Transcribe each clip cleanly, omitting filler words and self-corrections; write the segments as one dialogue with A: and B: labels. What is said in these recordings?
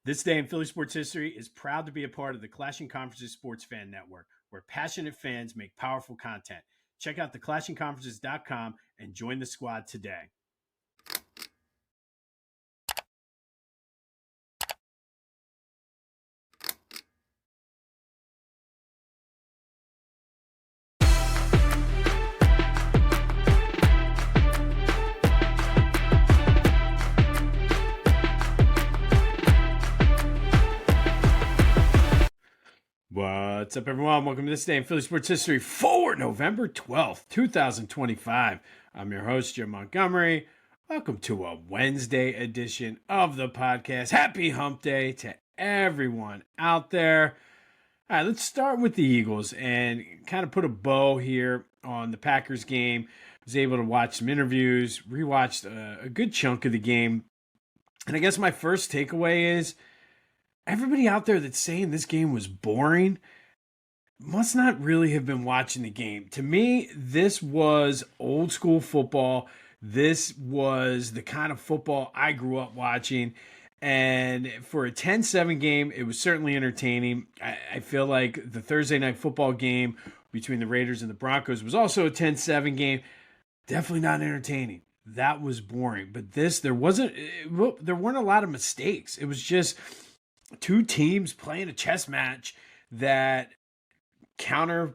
A: This day in Philly sports history is proud to be a part of the Clashing Conferences Sports Fan Network, where passionate fans make powerful content. Check out theclashingconferences.com and join the squad today. What's up, everyone? Welcome to This Day in Philly Sports History for November 12th, 2025. I'm your host, Jim Montgomery. Welcome to a Wednesday edition of the podcast. Happy Hump Day to everyone out there. All right, let's start with the Eagles and kind of put a bow here on the Packers game. I was able to watch some interviews, rewatched a good chunk of the game. And I guess my first takeaway is everybody out there that's saying this game was boring must not really have been watching the game. To me, this was old school football. This was the kind of football I grew up watching. And for a 10-7 game, it was certainly entertaining. I feel like the Thursday night football game between the Raiders and the Broncos was also a 10-7 game. Definitely not entertaining. That was boring. But this, there weren't a lot of mistakes. It was just two teams playing a chess match that counter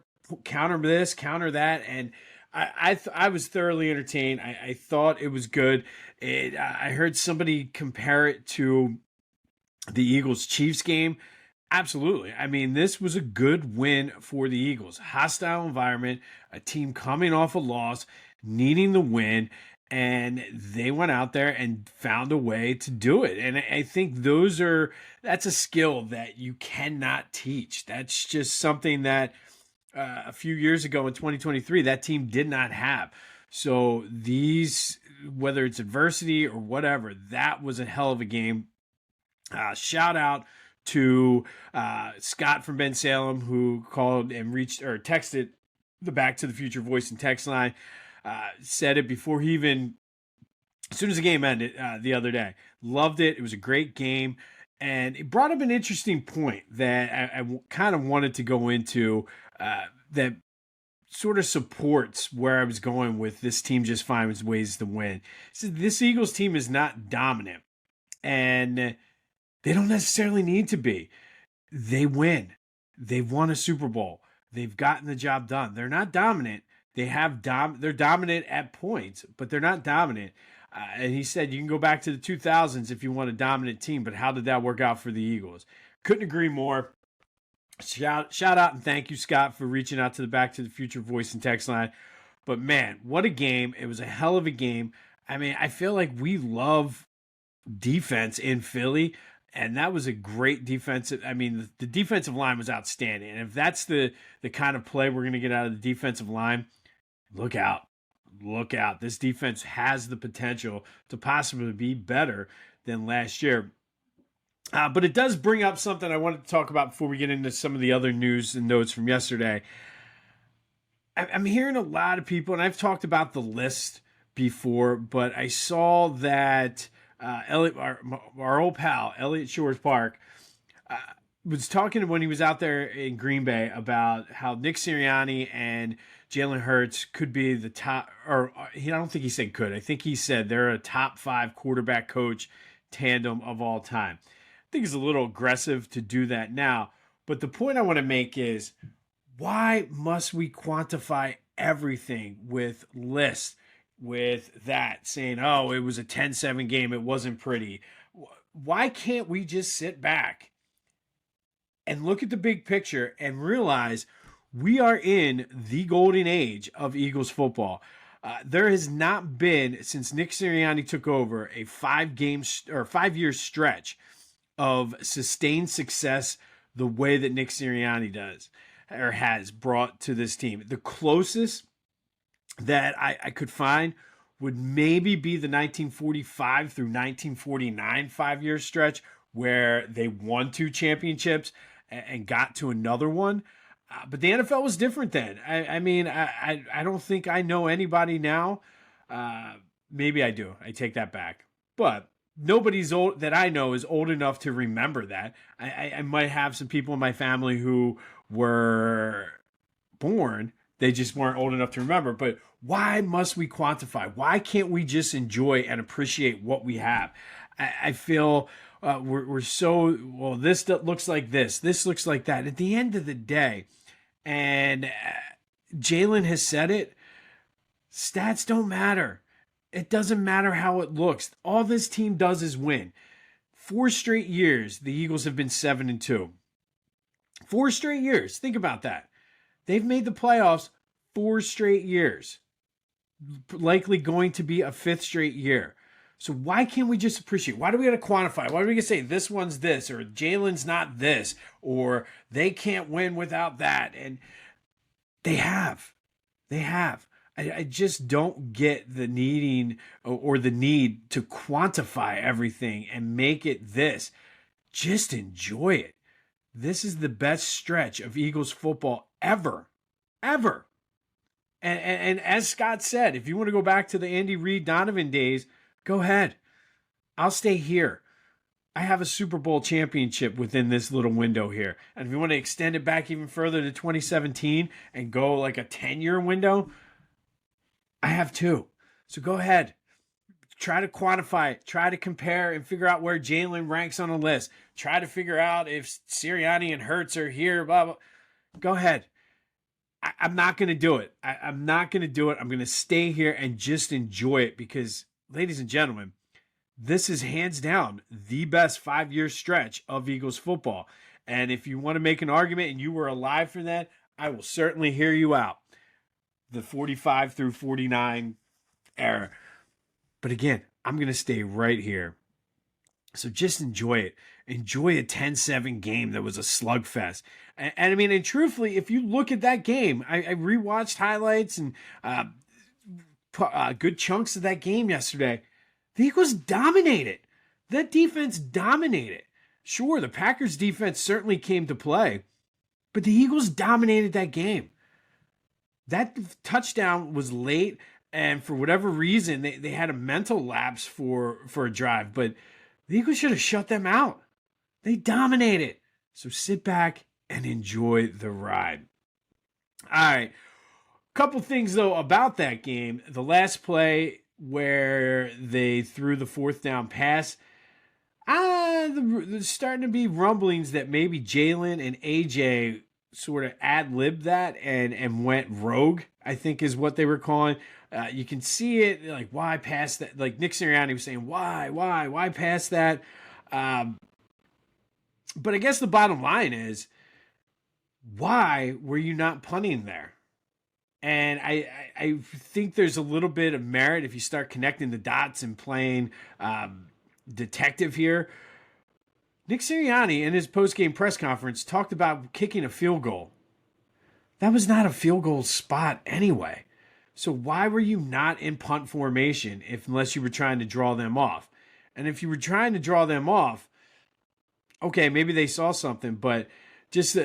A: this, counter that, and I was thoroughly entertained. I thought it was good. I heard somebody compare it to the Eagles-Chiefs game. Absolutely. I mean, this was a good win for the Eagles. Hostile environment, a team coming off a loss, needing the win, and they went out there and found a way to do it. And I think that's a skill that you cannot teach. That's just something that a few years ago in 2023, that team did not have. So whether it's adversity or whatever, that was a hell of a game. Shout out to Scott from Ben Salem, who called and texted the Back to the Future voice and text line. Said it before as soon as the game ended the other day. Loved it. It was a great game. And it brought up an interesting point that I kind of wanted to go into that sort of supports where I was going with this team just finds ways to win. So this Eagles team is not dominant, and they don't necessarily need to be. They win. They've won a Super Bowl. They've gotten the job done. They're not dominant. They're dominant at points, but they're not dominant. And he said you can go back to the 2000s if you want a dominant team, but how did that work out for the Eagles? Couldn't agree more. Shout out and thank you, Scott, for reaching out to the Back to the Future voice and text line. But man, what a game. It was a hell of a game. I mean, I feel like we love defense in Philly, and that was a great defensive. I mean, the defensive line was outstanding. And if that's the kind of play we're going to get out of the defensive line, look out. Look out. This defense has the potential to possibly be better than last year. But it does bring up something I wanted to talk about before we get into some of the other news and notes from yesterday. I'm hearing a lot of people, and I've talked about the list before, but I saw that our old pal, Elliott Shores Park, was talking when he was out there in Green Bay about how Nick Sirianni and Jalen Hurts could be the top, or I don't think he said could. I think he said they're a top 5 quarterback coach tandem of all time. I think it's a little aggressive to do that now. But the point I want to make is, why must we quantify everything with lists, with that saying, oh, it was a 10-7 game, it wasn't pretty? Why can't we just sit back and look at the big picture and realize we are in the golden age of Eagles football? There has not been, since Nick Sirianni took over, a 5-year stretch of sustained success the way that Nick Sirianni does or has brought to this team. The closest that I could find would maybe be the 1945 through 1949 5-year stretch where they won 2 championships and got to another one. But the NFL was different then. I don't think I know anybody now. Maybe I do. I take that back. But nobody's old that I know is old enough to remember that. I might have some people in my family who were born, they just weren't old enough to remember. But why must we quantify? Why can't we just enjoy and appreciate what we have? I feel we're so, well, this looks like this looks like that. At the end of the day, and Jalen has said it, stats don't matter. It doesn't matter how it looks. All this team does is win. 4 straight years, the Eagles have been 7-2. 4 straight years. Think about that. They've made the playoffs 4 straight years. Likely going to be a 5th straight year. So why can't we just appreciate? Why do we got to quantify? Why do we got to say this one's this, or Jalen's not this, or they can't win without that? And they have. They have. I just don't get the needing or the need to quantify everything and make it this. Just enjoy it. This is the best stretch of Eagles football ever. Ever. And as Scott said, if you want to go back to the Andy Reid Donovan days, go ahead. I'll stay here. I have a Super Bowl championship within this little window here. And if you want to extend it back even further to 2017 and go like a 10-year window, I have 2. So go ahead. Try to quantify it. Try to compare and figure out where Jalen ranks on a list. Try to figure out if Sirianni and Hurts are here, blah, blah. Go ahead. I'm not going to do it. I'm not going to do it. I'm going to stay here and just enjoy it because, ladies and gentlemen, this is hands down the best 5-year stretch of Eagles football. And if you want to make an argument and you were alive for that, I will certainly hear you out. The 45 through 49 era. But again, I'm going to stay right here. So just enjoy it. Enjoy a 10-7 game that was a slugfest. And I mean, and truthfully, if you look at that game, I rewatched highlights and good chunks of that game yesterday. The Eagles dominated. That defense dominated. Sure, the Packers defense certainly came to play, but the Eagles dominated that game. That touchdown was late, and for whatever reason, they had a mental lapse for a drive, but the Eagles should have shut them out. They dominated. So sit back and enjoy the ride. All right. Couple things, though, about that game. The last play where they threw the 4th down pass, there's starting to be rumblings that maybe Jalen and AJ sort of ad-libbed that and went rogue, I think is what they were calling. You can see it, like, why pass that? Like, Nick Sirianni was saying, why pass that? But I guess the bottom line is, why were you not punting there? And I think there's a little bit of merit if you start connecting the dots and playing detective here. Nick Sirianni, in his post-game press conference, talked about kicking a field goal. That was not a field goal spot anyway. So why were you not in punt formation unless you were trying to draw them off? And if you were trying to draw them off, okay, maybe they saw something, but just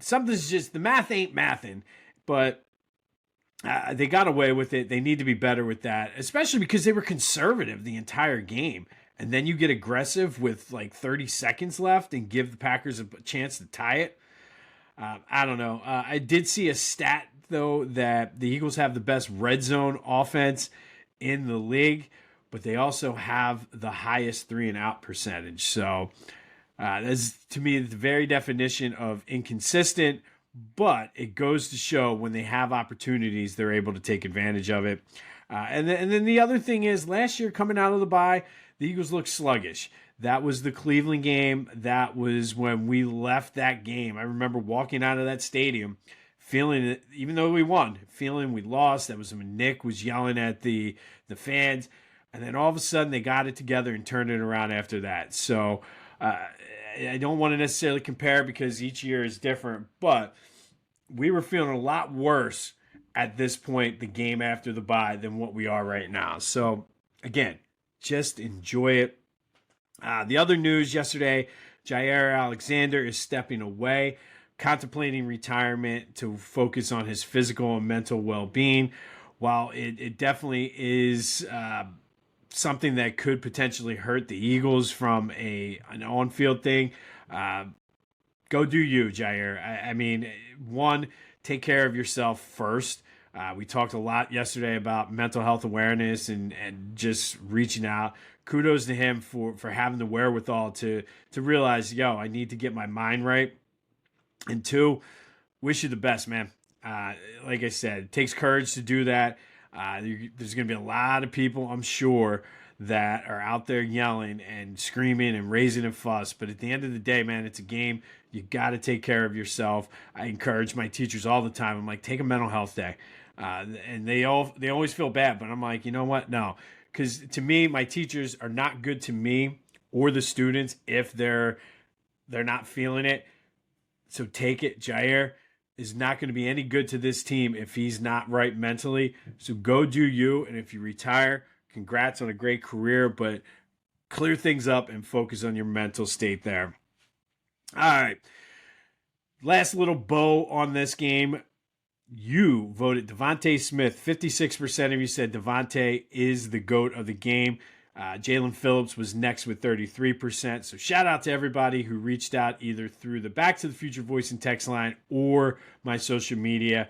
A: something's just, the math ain't mathing. But they got away with it. They need to be better with that, especially because they were conservative the entire game. And then you get aggressive with like 30 seconds left and give the Packers a chance to tie it. I don't know. I did see a stat, though, that the Eagles have the best red zone offense in the league, but they also have the highest 3-and-out percentage. So that's, to me, the very definition of inconsistent, but it goes to show when they have opportunities, they're able to take advantage of it. And then the other thing is, last year coming out of the bye, the Eagles looked sluggish. That was the Cleveland game. That was when we left that game. I remember walking out of that stadium feeling it, even though we won, feeling we lost. That was when Nick was yelling at the fans. And then all of a sudden they got it together and turned it around after that. So I don't want to necessarily compare because each year is different, but we were feeling a lot worse at this point, the game after the bye, than what we are right now. So again, just enjoy it. The other news yesterday, Jair Alexander is stepping away, contemplating retirement to focus on his physical and mental well-being. While it definitely is something that could potentially hurt the Eagles from an on-field thing, go do you, Jair. I mean, one, take care of yourself first. We talked a lot yesterday about mental health awareness and just reaching out. Kudos to him for having the wherewithal to realize, I need to get my mind right. And two, wish you the best, man. Like I said, it takes courage to do that. There's going to be a lot of people, I'm sure, that are out there yelling and screaming and raising a fuss. But at the end of the day, man, it's a game. You got to take care of yourself. I encourage my teachers all the time. I'm like, take a mental health day. And they always feel bad. But I'm like, you know what? No. Because to me, my teachers are not good to me or the students if they're not feeling it. So take it. Jair is not going to be any good to this team if he's not right mentally. So go do you. And if you retire, congrats on a great career, but clear things up and focus on your mental state there. All right. Last little bow on this game. You voted Devontae Smith. 56% of you said Devontae is the GOAT of the game. Jalen Phillips was next with 33%. So shout out to everybody who reached out either through the Back to the Future voice and text line or my social media.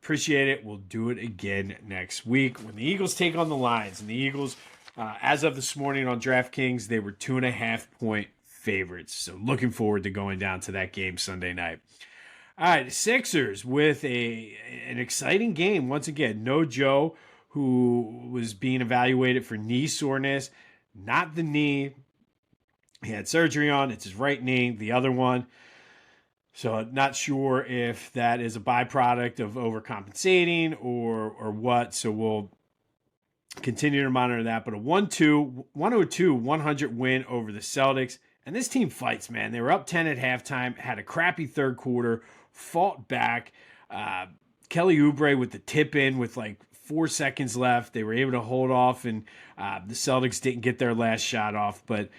A: Appreciate it. We'll do it again next week when the Eagles take on the Lions. And the Eagles, as of this morning on DraftKings, they were 2.5-point favorites. So looking forward to going down to that game Sunday night. All right, Sixers with an exciting game. Once again, no Joe, who was being evaluated for knee soreness. Not the knee he had surgery on. It's his right knee, the other one. So not sure if that is a byproduct of overcompensating or what. So we'll continue to monitor that. But a 102-100 win over the Celtics. And this team fights, man. They were up 10 at halftime, had a crappy third quarter, fought back. Kelly Oubre with the tip in with like 4 seconds left. They were able to hold off, and the Celtics didn't get their last shot off. But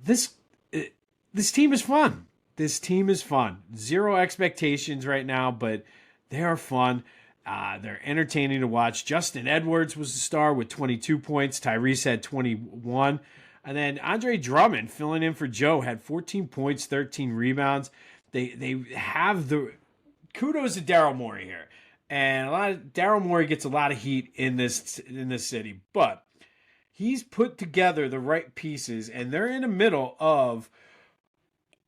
A: this team is fun. This team is fun. Zero expectations right now, but they are fun. They're entertaining to watch. Justin Edwards was the star with 22 points. Tyrese had 21. And then Andre Drummond, filling in for Joe, had 14 points, 13 rebounds. They have the kudos to Daryl Morey here. And Daryl Morey gets a lot of heat in this city, but he's put together the right pieces, and they're in the middle of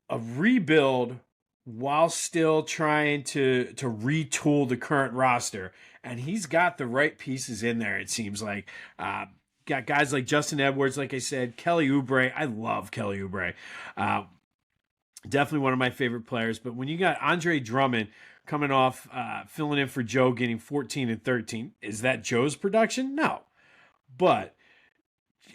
A: a rebuild while still trying to retool the current roster. And he's got the right pieces in there, it seems like. Got guys like Justin Edwards, like I said, Kelly Oubre. I love Kelly Oubre. Definitely one of my favorite players. But when you got Andre Drummond coming off, filling in for Joe, getting 14 and 13, is that Joe's production? No. But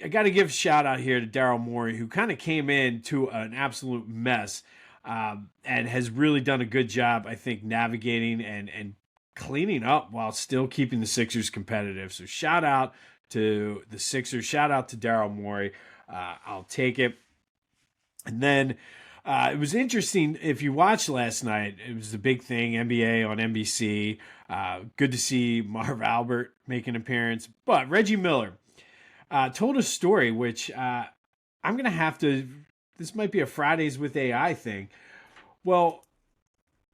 A: I got to give a shout out here to Daryl Morey, who kind of came into an absolute mess and has really done a good job, I think, navigating and cleaning up while still keeping the Sixers competitive. So shout out to the Sixers. Shout out to Daryl Morey. I'll take it. And then it was interesting. If you watched last night, it was the big thing, NBA on NBC. Good to see Marv Albert make an appearance. But Reggie Miller told a story, which I'm going to have to, this might be a Fridays with AI thing. Well,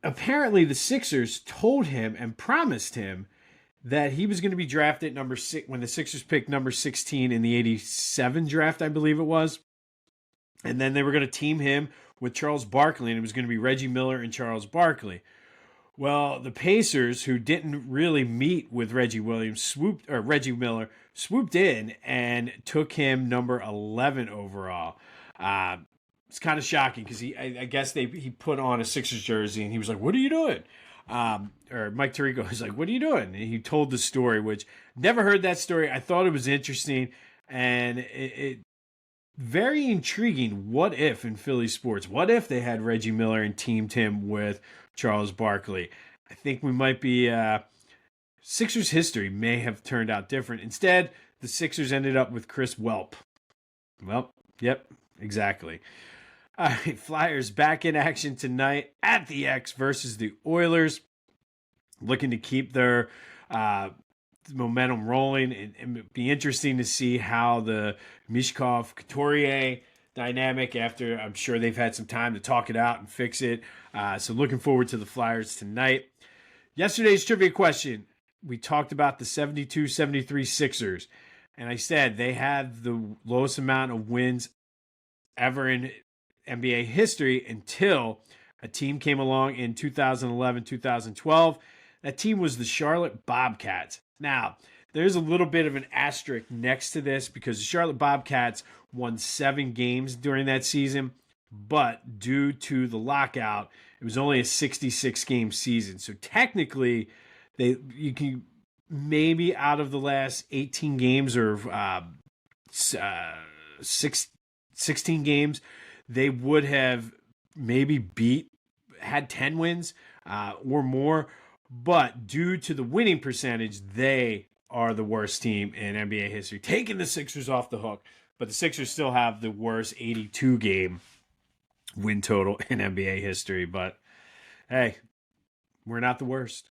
A: apparently the Sixers told him and promised him that he was going to be drafted number 6 when the Sixers picked number 16 in the 87 draft, I believe it was. And then they were going to team him with Charles Barkley, and it was going to be Reggie Miller and Charles Barkley. Well, the Pacers, who didn't really meet with Reggie Miller, swooped in and took him number 11 overall. It's kind of shocking because I guess he put on a Sixers jersey and he was like, "What are you doing?" Or Mike Tirico was like, "What are you doing?" And he told the story, which never heard that story. I thought it was interesting and it very intriguing. What if in Philly sports? What if they had Reggie Miller and teamed him with Charles Barkley? I think we might be Sixers history may have turned out different. Instead, the Sixers ended up with Chris Welp. Well, yep, exactly. All right, Flyers back in action tonight at the X versus the Oilers. Looking to keep their momentum rolling, and it'd be interesting to see how the Mishkov-Couturier dynamic, after I'm sure they've had some time to talk it out and fix it. So looking forward to the Flyers tonight. Yesterday's trivia question, we talked about the 72-73 Sixers, and I said they had the lowest amount of wins ever in NBA history until a team came along in 2011-2012. That team was the Charlotte Bobcats. Now, there's a little bit of an asterisk next to this because the Charlotte Bobcats won 7 games during that season, but due to the lockout, it was only a 66-game season. So technically, you can maybe out of the last 18 games or 16 games, they would have maybe had 10 wins or more. But due to the winning percentage, they are the worst team in NBA history, taking the Sixers off the hook. But the Sixers still have the worst 82-game win total in NBA history. But hey, we're not the worst.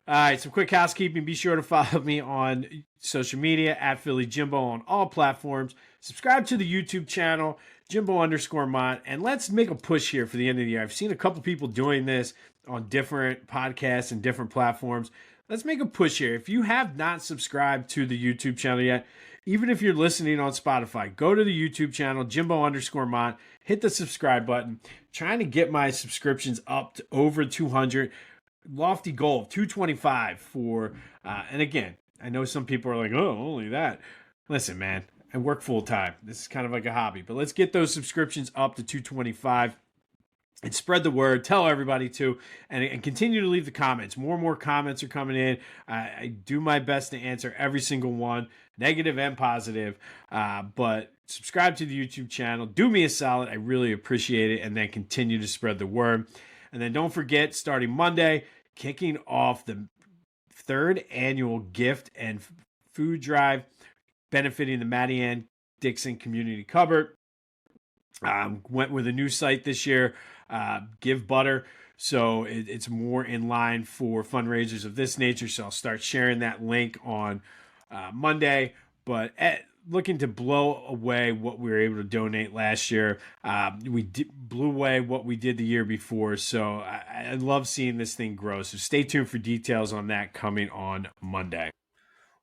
A: All right, some quick housekeeping. Be sure to follow me on social media at Philly Jimbo on all platforms. Subscribe to the YouTube channel, Jimbo_Mott, and let's make a push here for the end of the year. I've seen a couple people doing this on different podcasts and different platforms. Let's make a push here. If you have not subscribed to the YouTube channel yet, even if you're listening on Spotify, go to the YouTube channel, Jimbo_Mott, hit the subscribe button. Trying to get my subscriptions up to over 200. Lofty goal of 225 for, and again, I know some people are like, oh, only that. Listen, man, I work full time. This is kind of like a hobby, but let's get those subscriptions up to 225 and spread the word. Tell everybody to, and continue to leave the comments. More and more comments are coming in. I do my best to answer every single one, negative and positive, but subscribe to the YouTube channel. Do me a solid. I really appreciate it, and then continue to spread the word. And then don't forget, starting Monday, kicking off the 3rd annual gift and food drive benefiting the Matty Ann Dixon Community Cupboard. Went with a new site this year, Give Butter. So it's more in line for fundraisers of this nature. So I'll start sharing that link on Monday. But looking to blow away what we were able to donate last year. We blew away what we did the year before. So I love seeing this thing grow. So stay tuned for details on that coming on Monday.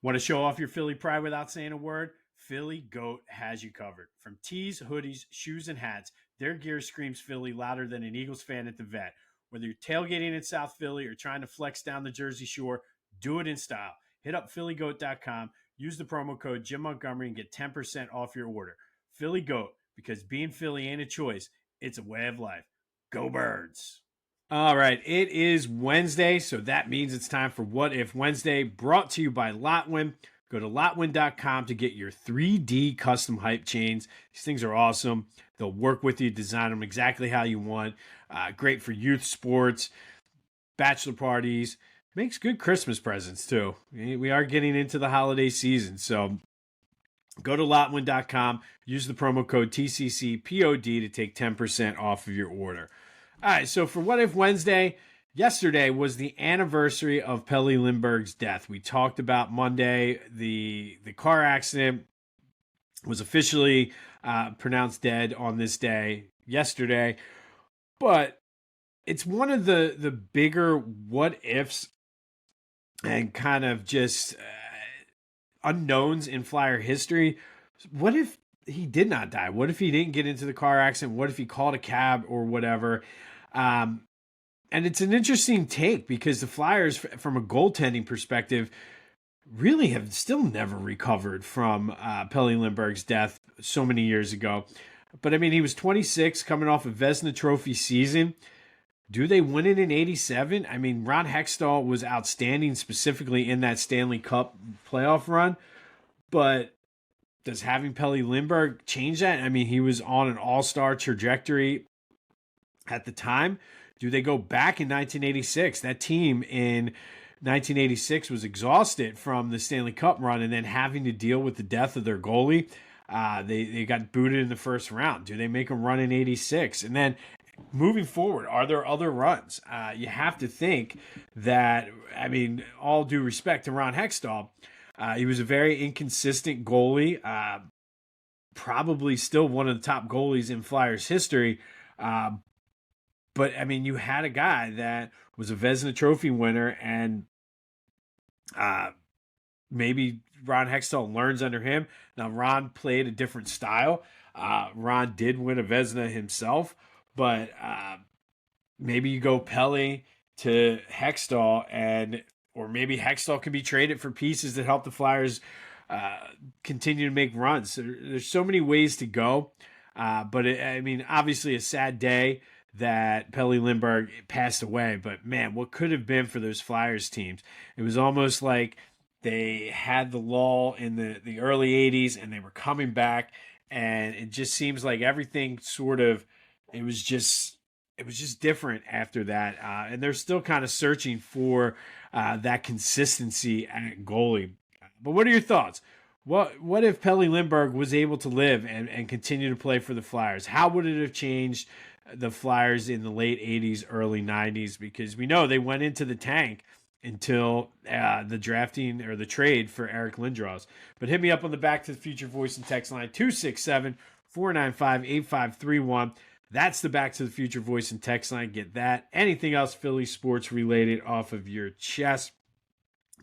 A: Want to show off your Philly pride without saying a word? Philly Goat has you covered. From tees, hoodies, shoes, and hats, their gear screams Philly louder than an Eagles fan at the vet. Whether you're tailgating in South Philly or trying to flex down the Jersey Shore, do it in style. Hit up phillygoat.com. Use the promo code Jim Montgomery and get 10% off your order. Philly Goat, because being Philly ain't a choice, it's a way of life. Go Birds! All right, it is Wednesday, so that means it's time for What If Wednesday, brought to you by Lotwin. Go to lotwin.com to get your 3D custom hype chains. These things are awesome. They'll work with you, design them exactly how you want. Great for youth sports, bachelor parties. Makes good Christmas presents, too. We are getting into the holiday season, so go to lotwin.com. Use the promo code TCCPOD to take 10% off of your order. All right, so for What If Wednesday, yesterday was the anniversary of Pelle Lindburgh's death. We talked about Monday. The car accident was officially pronounced dead on this day, yesterday. But it's one of the bigger what ifs and kind of just unknowns in Flyer history. What if he did not die? What if he didn't get into the car accident? What if he called a cab or whatever? And it's an interesting take because the Flyers, from a goaltending perspective, really have still never recovered from Pelle Lindburgh's death so many years ago. But, I mean, he was 26, coming off a Vezina Trophy season. Do they win it in 87? I mean, Ron Hextall was outstanding specifically in that Stanley Cup playoff run. But does having Pelle Lindburgh change that? I mean, he was on an all-star trajectory at the time. Do they go back in 1986? That team in 1986 was exhausted from the Stanley Cup run and then having to deal with the death of their goalie. They got booted in the first round. Do they make a run in 86? And then moving forward, are there other runs? You have to think that, I mean, all due respect to Ron Hextall, He was a very inconsistent goalie, probably still one of the top goalies in Flyers history. But I mean, you had a guy that was a Vezina Trophy winner, and maybe Ron Hextall learns under him. Now, Ron played a different style. Ron did win a Vezina himself, but maybe you go Pelle to Hextall, or maybe Hextall can be traded for pieces that help the Flyers continue to make runs. So there's so many ways to go, but obviously a sad day that Pelle Lindburgh passed away. But man, what could have been for those Flyers teams? It was almost like they had the lull in the early 80s and they were coming back, and it just seems like everything it was just different after that. And they're still kind of searching for that consistency at goalie. But what are your thoughts? What if Pelle Lindburgh was able to live and continue to play for the Flyers? How would it have changed the Flyers in the late 80s, early 90s? Because we know they went into the tank until the drafting or the trade for Eric Lindros. But hit me up on the Back to the Future voice and text line 267-495-8531. That's the Back to the Future voice and text line. Get that. Anything else Philly sports related off of your chest.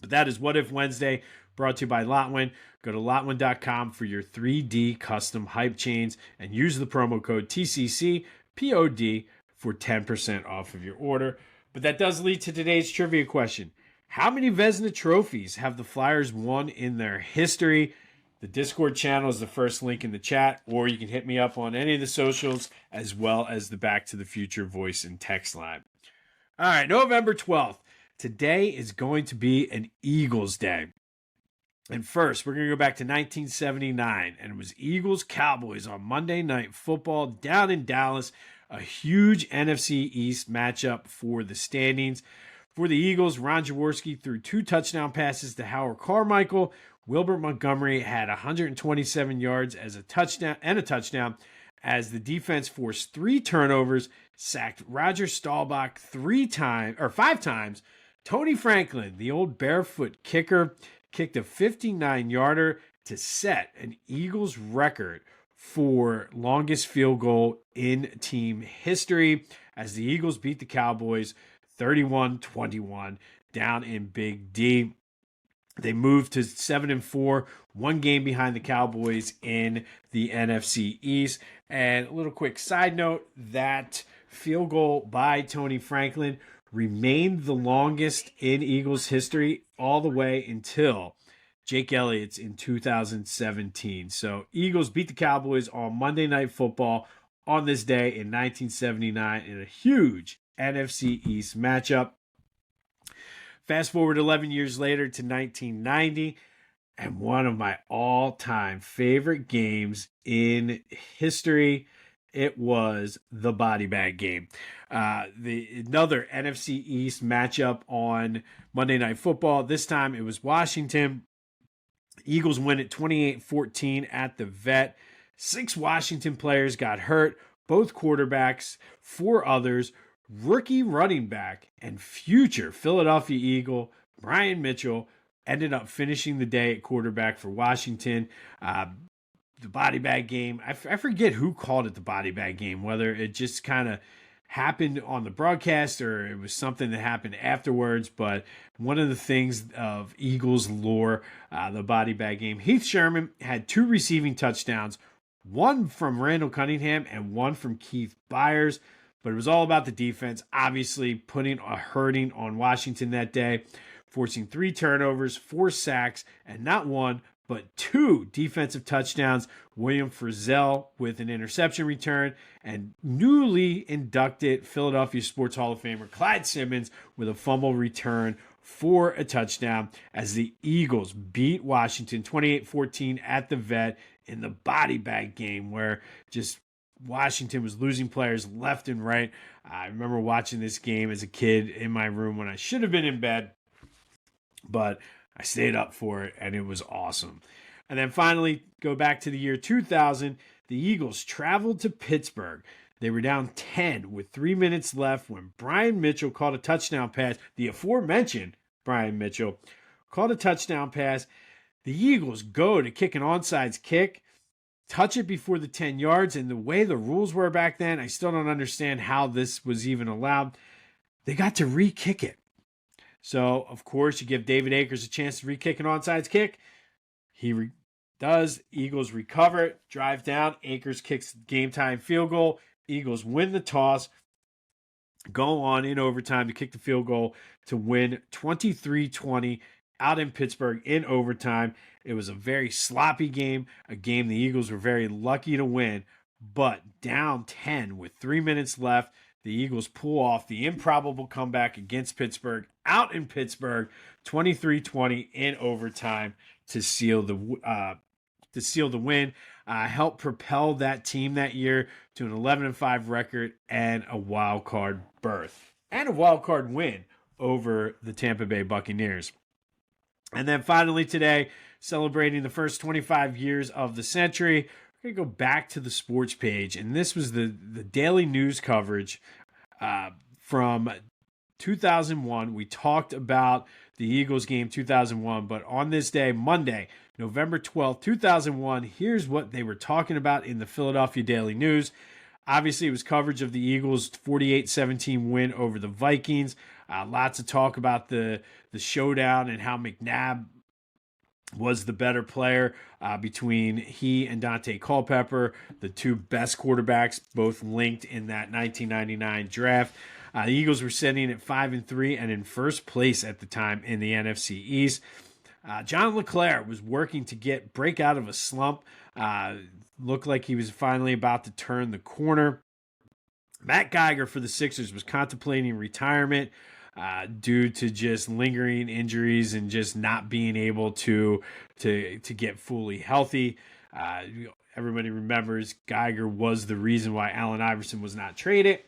A: But that is What If Wednesday, brought to you by Lotwin. Go to Lotwin.com for your 3D custom hype chains and use the promo code TCCPOD for 10% off of your order. But that does lead to today's trivia question. How many Vezina trophies have the Flyers won in their history? The Discord channel is the first link in the chat, or you can hit me up on any of the socials as well as the Back to the Future voice and text line. All right, November 12th. Today is going to be an Eagles Day. And first, we're going to go back to 1979, and it was Eagles-Cowboys on Monday Night Football down in Dallas, a huge NFC East matchup for the standings. For the Eagles, Ron Jaworski threw 2 touchdown passes to Howard Carmichael. Wilbert Montgomery had 127 yards as a touchdown as the defense forced 3 turnovers, sacked Roger Staubach 5 times. Tony Franklin, the old barefoot kicker, kicked a 59-yarder to set an Eagles record for longest field goal in team history as the Eagles beat the Cowboys 31-21 down in Big D. They moved to 7-4, 1 game behind the Cowboys in the NFC East. And a little quick side note, that field goal by Tony Franklin remained the longest in Eagles history all the way until Jake Elliott's in 2017. So Eagles beat the Cowboys on Monday Night Football on this day in 1979 in a huge NFC East matchup. Fast forward 11 years later to 1990, and one of my all-time favorite games in history, it was the body bag game. Another NFC East matchup on Monday Night Football. This time it was Washington. Eagles win it 28-14 at the Vet. 6 Washington players got hurt, both quarterbacks, 4 others. Rookie running back and future Philadelphia Eagle Brian Mitchell ended up finishing the day at quarterback for Washington. The body bag game, I forget who called it the body bag game, whether it just kind of happened on the broadcast or it was something that happened afterwards. But one of the things of Eagles lore, the body bag game, Heath Sherman had 2 receiving touchdowns, 1 from Randall Cunningham and 1 from Keith Byers. But it was all about the defense, obviously putting a hurting on Washington that day, forcing 3 turnovers, 4 sacks, and not 1, but 2 defensive touchdowns. William Frizzell with an interception return, and newly inducted Philadelphia Sports Hall of Famer Clyde Simmons with a fumble return for a touchdown as the Eagles beat Washington 28-14 at the Vet in the body bag game, where just Washington was losing players left and right. I remember watching this game as a kid in my room when I should have been in bed, but I stayed up for it, and it was awesome. And then finally, go back to the year 2000. The Eagles traveled to Pittsburgh. They were down 10 with 3 minutes left when Brian Mitchell caught a touchdown pass. The aforementioned Brian Mitchell caught a touchdown pass The Eagles go to kick an onside kick, touch it before the 10 yards, and the way the rules were back then, I still don't understand how this was even allowed. They got to re-kick it. So, of course, you give David Akers a chance to re-kick an onside kick. He does. Eagles recover it, drive down. Akers kicks game-time field goal. Eagles win the toss, go on in overtime to kick the field goal to win 23-20 out in Pittsburgh in overtime. It was a very sloppy game, a game the Eagles were very lucky to win, but down 10 with 3 minutes left, the Eagles pull off the improbable comeback against Pittsburgh out in Pittsburgh, 23-20 in overtime to seal the win. Helped propel that team that year to an 11-5 record and a wild card berth and a wild card win over the Tampa Bay Buccaneers. And then finally today, celebrating the first 25 years of the century, we're going to go back to the sports page. And this was the daily news coverage from 2001. We talked about the Eagles game 2001, but on this day, Monday, November 12th, 2001, here's what they were talking about in the Philadelphia Daily News. Obviously, it was coverage of the Eagles' 48-17 win over the Vikings. Lots of talk about the showdown and how McNabb was the better player between he and Dante Culpepper, the two best quarterbacks, both linked in that 1999 draft. The Eagles were sitting at 5-3 and in first place at the time in the NFC East. John LeClair was working to break out of a slump. Looked like he was finally about to turn the corner. Matt Geiger for the Sixers was contemplating retirement due to just lingering injuries and just not being able to get fully healthy. Everybody remembers Geiger was the reason why Allen Iverson was not traded,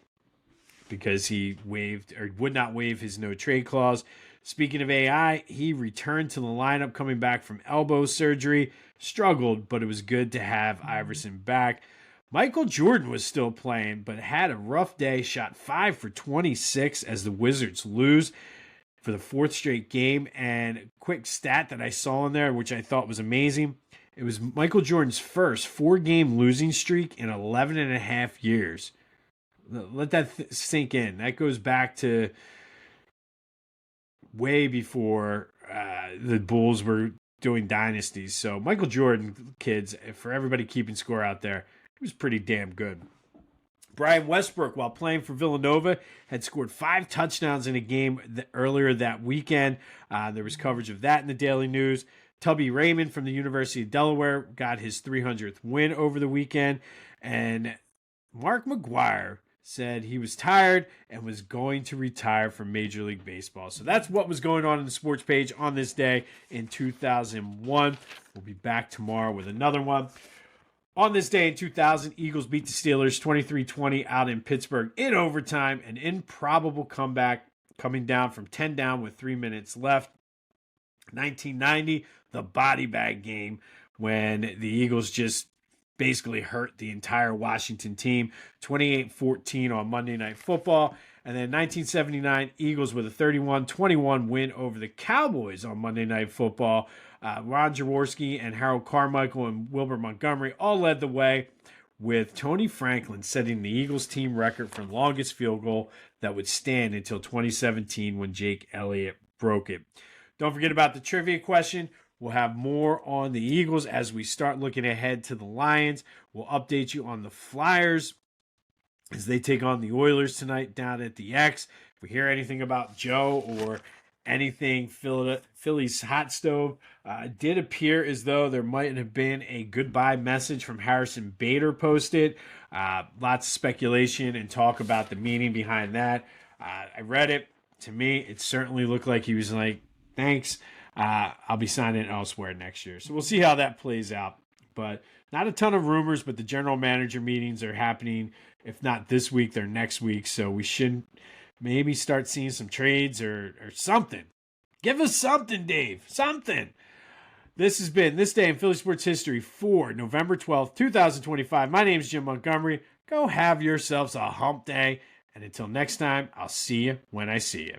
A: because he would not waive his no trade clause. Speaking of AI, he returned to the lineup coming back from elbow surgery. Struggled, but it was good to have Iverson back. Michael Jordan was still playing, but had a rough day, shot 5 for 26 as the Wizards lose for the fourth straight game. And a quick stat that I saw in there, which I thought was amazing, it was Michael Jordan's first 4-game losing streak in 11 and a half years. Let that sink in. That goes back to way before the Bulls were doing dynasties. So Michael Jordan, kids, for everybody keeping score out there, he was pretty damn good. Brian Westbrook, while playing for Villanova, had scored 5 touchdowns in a game earlier that weekend. There was coverage of that in the Daily News. Tubby Raymond from the University of Delaware got his 300th win over the weekend. And Mark McGwire said he was tired and was going to retire from Major League Baseball. So that's what was going on in the sports page on this day in 2001. We'll be back tomorrow with another one. On this day in 2000, Eagles beat the Steelers 23-20 out in Pittsburgh in overtime, an improbable comeback coming down from 10 down with 3 minutes left. 1990, the body bag game when the Eagles just basically hurt the entire Washington team, 28-14 on Monday Night Football. And then 1979, Eagles with a 31-21 win over the Cowboys on Monday Night Football. Ron Jaworski and Harold Carmichael and Wilbur Montgomery all led the way, with Tony Franklin setting the Eagles team record for longest field goal that would stand until 2017 when Jake Elliott broke it. Don't forget about the trivia question. We'll have more on the Eagles as we start looking ahead to the Lions. We'll update you on the Flyers as they take on the Oilers tonight down at the X. If we hear anything about Joe or anything Philly's hot stove, it did appear as though there might have been a goodbye message from Harrison Bader posted. Lots of speculation and talk about the meaning behind that. I read it. To me, it certainly looked like he was like, thanks. I'll be signing elsewhere next year. So we'll see how that plays out. But not a ton of rumors, but the general manager meetings are happening. If not this week, they're next week. So we should maybe start seeing some trades or something. Give us something, Dave. Something. This has been This Day in Philly Sports History for November 12th, 2025. My name is Jim Montgomery. Go have yourselves a hump day. And until next time, I'll see you when I see you.